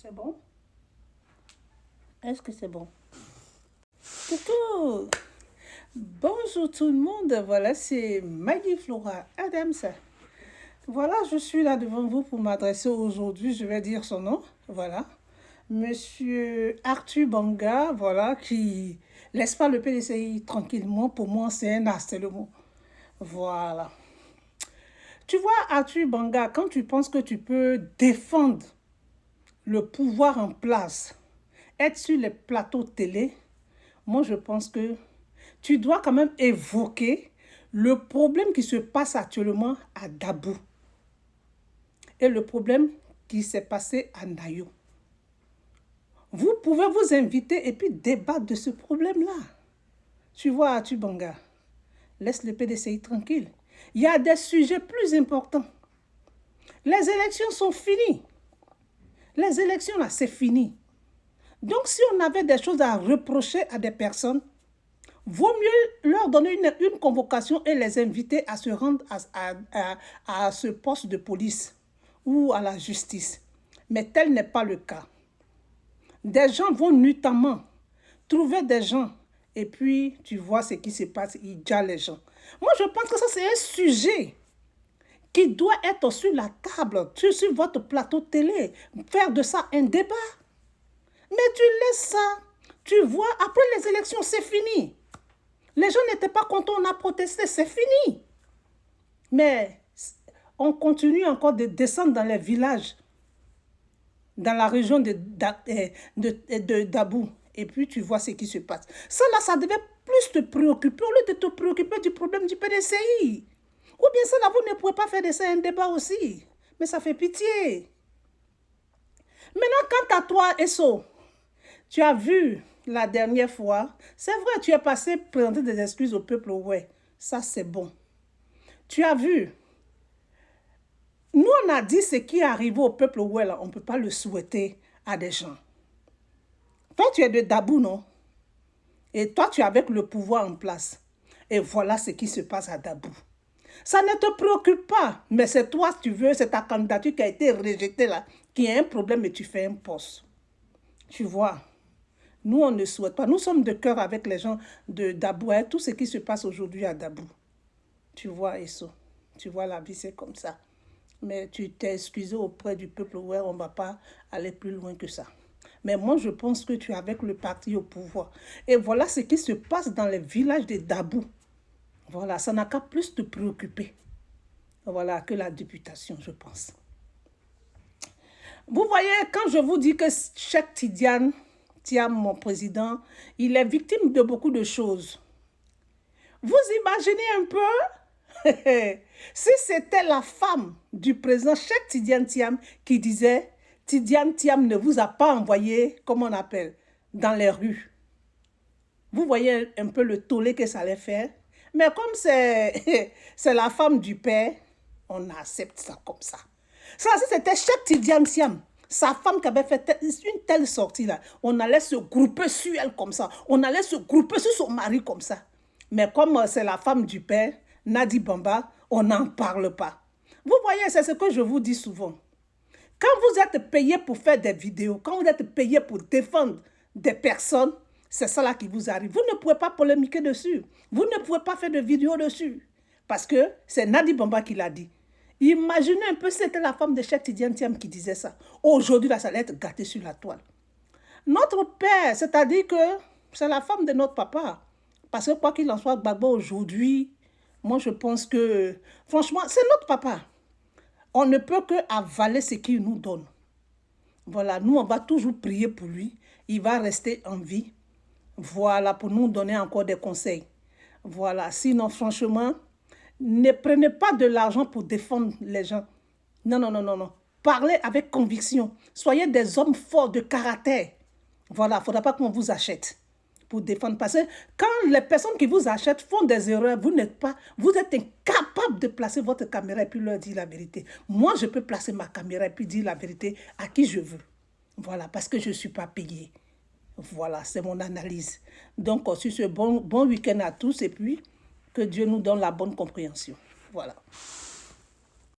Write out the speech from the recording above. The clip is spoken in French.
C'est bon? Est-ce que c'est bon? Coucou! Bonjour tout le monde, voilà, c'est Maggie Flora Adams. Voilà, je suis là devant vous pour m'adresser aujourd'hui, je vais dire son nom, voilà. Monsieur Arthur Banga, voilà, qui laisse pas le PDCI tranquillement, pour moi c'est un harcèlement. Voilà. Tu vois, Arthur Banga, quand tu penses que tu peux défendre le pouvoir en place, être sur les plateaux télé, moi je pense que tu dois quand même évoquer le problème qui se passe actuellement à Dabou et le problème qui s'est passé à Nayo. Vous pouvez vous inviter et puis débattre de ce problème-là. Tu vois, Arthur Banga, laisse le PDCI tranquille. Il y a des sujets plus importants. Les élections sont finies. Les élections, là, c'est fini. Donc, si on avait des choses à reprocher à des personnes, vaut mieux leur donner une convocation et les inviter à se rendre à ce poste de police ou à la justice. Mais tel n'est pas le cas. Des gens vont nuitamment trouver des gens et puis tu vois ce qui se passe, ils gèrent les gens. Moi, je pense que ça, c'est un sujet qui doit être sur la table, sur votre plateau télé, faire de ça un débat. Mais tu laisses ça, tu vois, après les élections, c'est fini. Les gens n'étaient pas contents, on a protesté, c'est fini. Mais on continue encore de descendre dans les villages, dans la région de Dabou. Et puis tu vois ce qui se passe. Ça là, ça devait plus te préoccuper au lieu de te préoccuper du problème du PDCI. Ou bien ça là, vous ne pouvez pas faire de ça un débat aussi. Mais ça fait pitié. Maintenant, quant à toi, Esso, tu as vu la dernière fois, c'est vrai, tu es passé présenter des excuses au peuple, ouais, ça c'est bon. Tu as vu, nous on a dit ce qui est arrivé au peuple, ouais, là, on ne peut pas le souhaiter à des gens. Toi tu es de Dabou, non? Et toi tu es avec le pouvoir en place. Et voilà ce qui se passe à Dabou. Ça ne te préoccupe pas, mais c'est toi, tu veux, c'est ta candidature qui a été rejetée là, qui a un problème et tu fais un poste. Tu vois? Nous, on ne souhaite pas. Nous sommes de cœur avec les gens de Dabou. Hein, tout ce qui se passe aujourd'hui à Dabou. Tu vois, Esso. Tu vois, la vie, c'est comme ça. Mais tu t'es excusé auprès du peuple. Ouais, on ne va pas aller plus loin que ça. Mais moi, je pense que tu es avec le parti au pouvoir. Et voilà ce qui se passe dans les villages de Dabou. Voilà, ça n'a qu'à plus te préoccuper. Voilà, que la députation, je pense. Vous voyez, quand je vous dis que Cheikh Tidiane Thiam, mon président, il est victime de beaucoup de choses. Vous imaginez un peu si c'était la femme du président Cheikh Tidiane Thiam qui disait « Tidiane Thiam ne vous a pas envoyé, comment on appelle, dans les rues ». Vous voyez un peu le tollé que ça allait faire. Mais comme c'est la femme du père, on accepte ça comme ça. Ça, si c'était Cheikh Tidiane Thiam, sa femme qui avait fait une telle sortie là, on allait se grouper sur elle comme ça. On allait se grouper sur son mari comme ça. Mais comme c'est la femme du père, Nadi Bamba, on n'en parle pas. Vous voyez, c'est ce que je vous dis souvent. Quand vous êtes payé pour faire des vidéos, quand vous êtes payé pour défendre des personnes, c'est ça là qui vous arrive. Vous ne pouvez pas polémiquer dessus. Vous ne pouvez pas faire de vidéos dessus. Parce que c'est Nadi Bamba qui l'a dit. Imaginez un peu, c'était la femme de Cheikh Tidiane Thiam qui disait ça. Aujourd'hui, là, ça allait être gâté sur la toile. Notre père, c'est-à-dire que c'est la femme de notre papa. Parce que quoi qu'il en soit, Gbagbo aujourd'hui, moi je pense que, franchement, c'est notre papa. On ne peut que avaler ce qu'il nous donne. Voilà, nous on va toujours prier pour lui. Il va rester en vie. Voilà, pour nous donner encore des conseils. Voilà, sinon franchement, ne prenez pas de l'argent pour défendre les gens. Non, non, non, non, non. Parlez avec conviction. Soyez des hommes forts de caractère. Voilà, il ne faudra pas qu'on vous achète pour défendre. Parce que quand les personnes qui vous achètent font des erreurs, vous êtes incapable de placer votre caméra et puis leur dire la vérité. Moi, je peux placer ma caméra et puis dire la vérité à qui je veux. Voilà, parce que je ne suis pas payé. Voilà, c'est mon analyse. Donc, sur ce bon week-end à tous et puis que Dieu nous donne la bonne compréhension. Voilà.